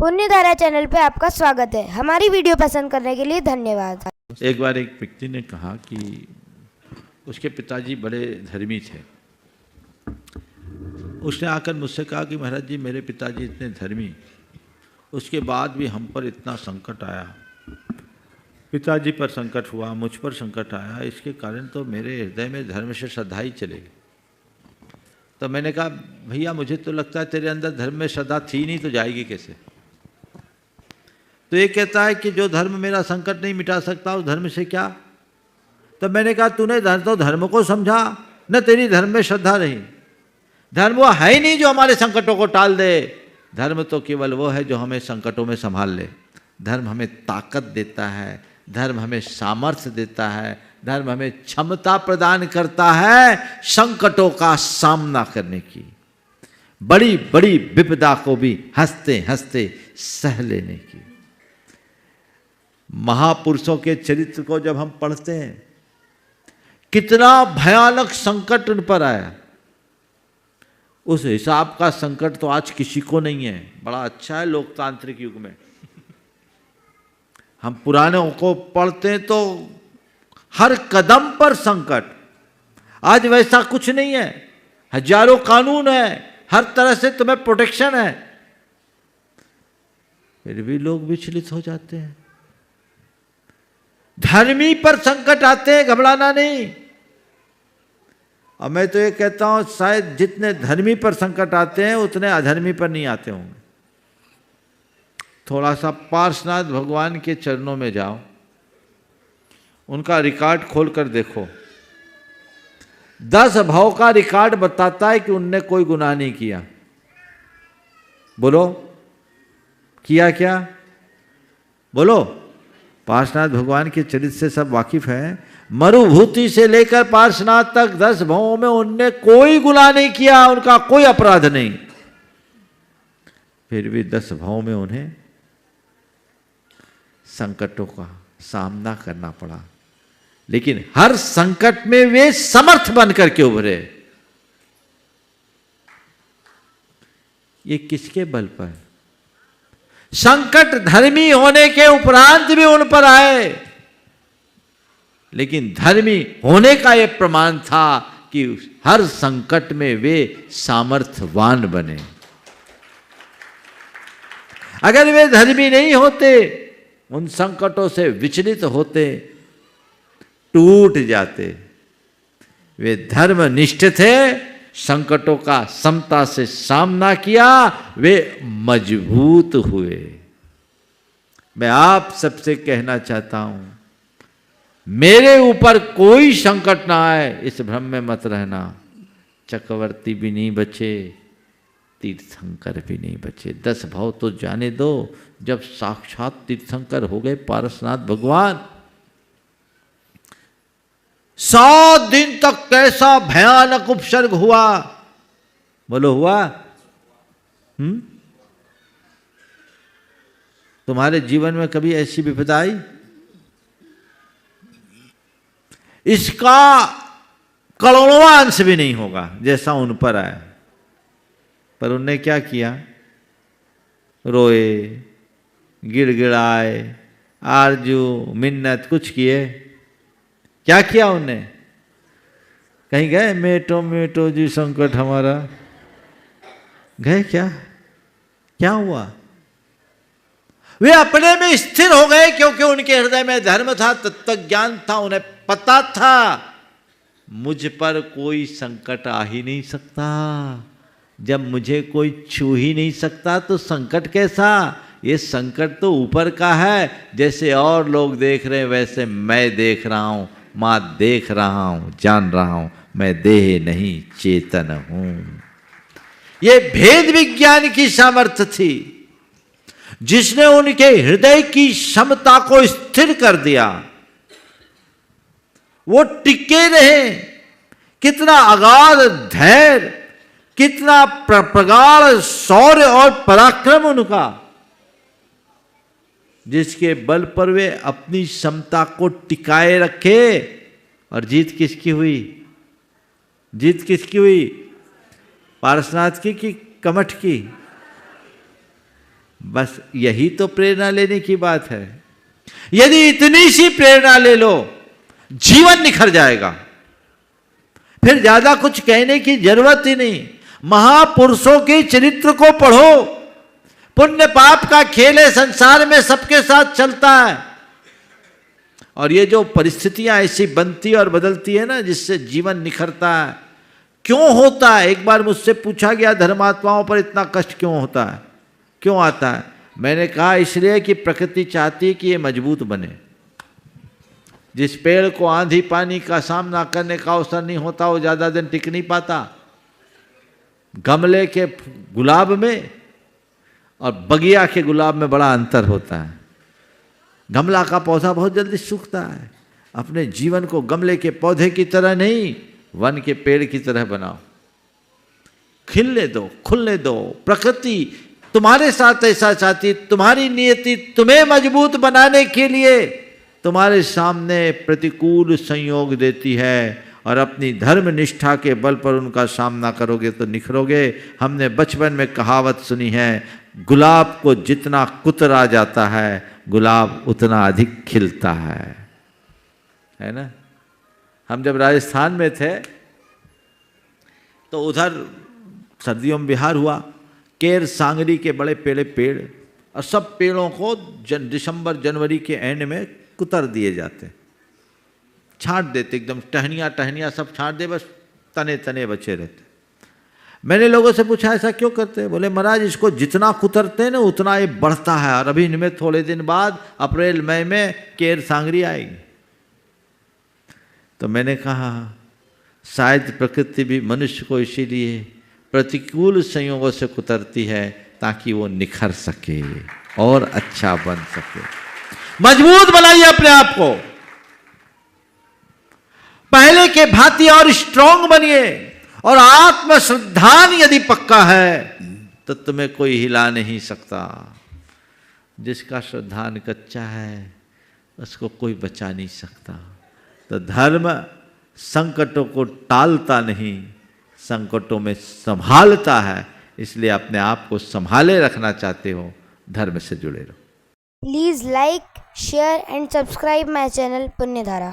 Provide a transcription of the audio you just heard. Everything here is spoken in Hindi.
पुण्यधारा चैनल पे आपका स्वागत है। हमारी वीडियो पसंद करने के लिए धन्यवाद। एक बार एक व्यक्ति ने कहा कि उसके पिताजी बड़े धर्मी थे। उसने आकर मुझसे कहा कि महाराज जी, मेरे पिताजी इतने धर्मी, उसके बाद भी हम पर इतना संकट आया, पिताजी पर संकट हुआ, मुझ पर संकट आया, इसके कारण तो मेरे हृदय में धर्म से श्रद्धा ही चले गई। तो मैंने कहा, भैया मुझे तो लगता है तेरे अंदर धर्म में श्रद्धा थी नहीं, तो जाएगी कैसे? तो ये कहता है कि जो धर्म मेरा संकट नहीं मिटा सकता उस धर्म से क्या? तो मैंने कहा, तूने तो धर्म को समझा न, तेरी धर्म में श्रद्धा रही। धर्म वो है ही नहीं जो हमारे संकटों को टाल दे। धर्म तो केवल वो है जो हमें संकटों में संभाल ले। धर्म हमें ताकत देता है, धर्म हमें सामर्थ्य देता है, धर्म हमें क्षमता प्रदान करता है संकटों का सामना करने की, बड़ी बड़ी विपदा को भी हंसते हंसते सह लेने की। महापुरुषों के चरित्र को जब हम पढ़ते हैं, कितना भयानक संकट उन पर आया, उस हिसाब का संकट तो आज किसी को नहीं है। बड़ा अच्छा है लोकतांत्रिक युग में, हम पुरानों को पढ़ते हैं तो हर कदम पर संकट। आज वैसा कुछ नहीं है, हजारों कानून है, हर तरह से तुम्हें प्रोटेक्शन है, फिर भी लोग विचलित हो जाते हैं। धर्मी पर संकट आते हैं, घबराना नहीं। और मैं तो ये कहता हूं, शायद जितने धर्मी पर संकट आते हैं उतने अधर्मी पर नहीं आते होंगे। थोड़ा सा पार्श्वनाथ भगवान के चरणों में जाओ, उनका रिकॉर्ड खोल कर देखो। 10 भव का रिकॉर्ड बताता है कि उनने कोई गुनाह नहीं किया। बोलो, किया क्या? बोलो। पार्श्वनाथ भगवान के चरित्र से सब वाकिफ हैं। मरुभूति से लेकर पार्श्वनाथ तक 10 भवों में उनने कोई गुनाह नहीं किया, उनका कोई अपराध नहीं। फिर भी 10 भवों में उन्हें संकटों का सामना करना पड़ा, लेकिन हर संकट में वे समर्थ बन करके उभरे। ये किसके बल पर? संकट धर्मी होने के उपरांत भी उन पर आए, लेकिन धर्मी होने का यह प्रमाण था कि हर संकट में वे सामर्थ्यवान बने। अगर वे धर्मी नहीं होते, उन संकटों से विचलित होते, टूट जाते। वे धर्मनिष्ठ थे, संकटों का समता से सामना किया, वे मजबूत हुए। मैं आप सबसे कहना चाहता हूं, मेरे ऊपर कोई संकट ना आए इस भ्रम में मत रहना। चक्रवर्ती भी नहीं बचे, तीर्थंकर भी नहीं बचे। 10 भव तो जाने दो, जब साक्षात तीर्थंकर हो गए पारसनाथ भगवान। 100 दिन तक कैसा भयानक उपसर्ग हुआ, बोलो हुआ? तुम्हारे जीवन में कभी ऐसी विपदा आई? इसका करोड़वां अंश भी नहीं होगा जैसा उन पर आया। पर उनने क्या किया? रोए, गिड़गिड़ाए, आरजू मिन्नत कुछ किए? क्या किया उनने? कहीं गए मेटो मेटो जी संकट हमारा? गए क्या? क्या हुआ? वे अपने में स्थिर हो गए, क्योंकि उनके हृदय में धर्म था, तत्व ज्ञान था। उन्हें पता था मुझ पर कोई संकट आ ही नहीं सकता। जब मुझे कोई छू ही नहीं सकता तो संकट कैसा? ये संकट तो ऊपर का है। जैसे और लोग देख रहे हैं वैसे मैं देख रहा हूं, मां देख रहा हूं, जान रहा हूं, मैं देह नहीं चेतन हूं। ये भेद विज्ञान की सामर्थ्य थी जिसने उनके हृदय की क्षमता को स्थिर कर दिया। वो टिके रहे। कितना अगाध धैर्य, कितना प्रगाढ़ शौर्य और पराक्रम उनका, जिसके बल पर वे अपनी क्षमता को टिकाए रखे। और जीत किसकी हुई? जीत किसकी हुई? पारसनाथ की कि कमठ की? बस यही तो प्रेरणा लेने की बात है। यदि इतनी सी प्रेरणा ले लो, जीवन निखर जाएगा। फिर ज्यादा कुछ कहने की जरूरत ही नहीं। महापुरुषों के चरित्र को पढ़ो। पुण्य पाप का खेल है, संसार में सबके साथ चलता है। और ये जो परिस्थितियां ऐसी बनती और बदलती है ना, जिससे जीवन निखरता है। क्यों होता है? एक बार मुझसे पूछा गया, धर्मात्माओं पर इतना कष्ट क्यों होता है, क्यों आता है? मैंने कहा इसलिए कि प्रकृति चाहती है कि ये मजबूत बने। जिस पेड़ को आंधी पानी का सामना करने का अवसर नहीं होता, वो ज्यादा दिन टिक नहीं पाता। गमले के गुलाब में और बगिया के गुलाब में बड़ा अंतर होता है। गमला का पौधा बहुत जल्दी सूखता है। अपने जीवन को गमले के पौधे की तरह नहीं, वन के पेड़ की तरह बनाओ। खिलने दो, खुलने दो। प्रकृति तुम्हारे साथ ऐसा चाहती, तुम्हारी नियति तुम्हें मजबूत बनाने के लिए तुम्हारे सामने प्रतिकूल संयोग देती है, और अपनी धर्म निष्ठा के बल पर उनका सामना करोगे तो निखरोगे। हमने बचपन में कहावत सुनी है, गुलाब को जितना कुतरा जाता है, गुलाब उतना अधिक खिलता है ना। हम जब राजस्थान में थे तो उधर सर्दियों में बिहार हुआ। केर सांगरी के बड़े पेड़े पेड़, और सब पेड़ों को दिसंबर जनवरी के एंड में कुतर दिए जाते, छांट देते, एकदम टहनियाँ सब छांट दे, बस तने तने बचे रहते। मैंने लोगों से पूछा ऐसा क्यों करते हैं? बोले महाराज इसको जितना कुतरते हैं ना उतना ये बढ़ता है, और अभी इनमें थोड़े दिन बाद अप्रैल मई में केर सांगरी आएगी। तो मैंने कहा शायद प्रकृति भी मनुष्य को इसीलिए प्रतिकूल संयोगों से कुतरती है, ताकि वो निखर सके और अच्छा बन सके। मजबूत बनाइए अपने आप को, पहले के भांति और स्ट्रांग बनिए। और आत्मश्रद्धान यदि पक्का है तो तुम्हें कोई हिला नहीं सकता। जिसका श्रद्धान कच्चा है उसको कोई बचा नहीं सकता। तो धर्म संकटों को टालता नहीं, संकटों में संभालता है। इसलिए अपने आप को संभाले रखना चाहते हो, धर्म से जुड़े रहो। Please like, share and subscribe my channel Punyadhara.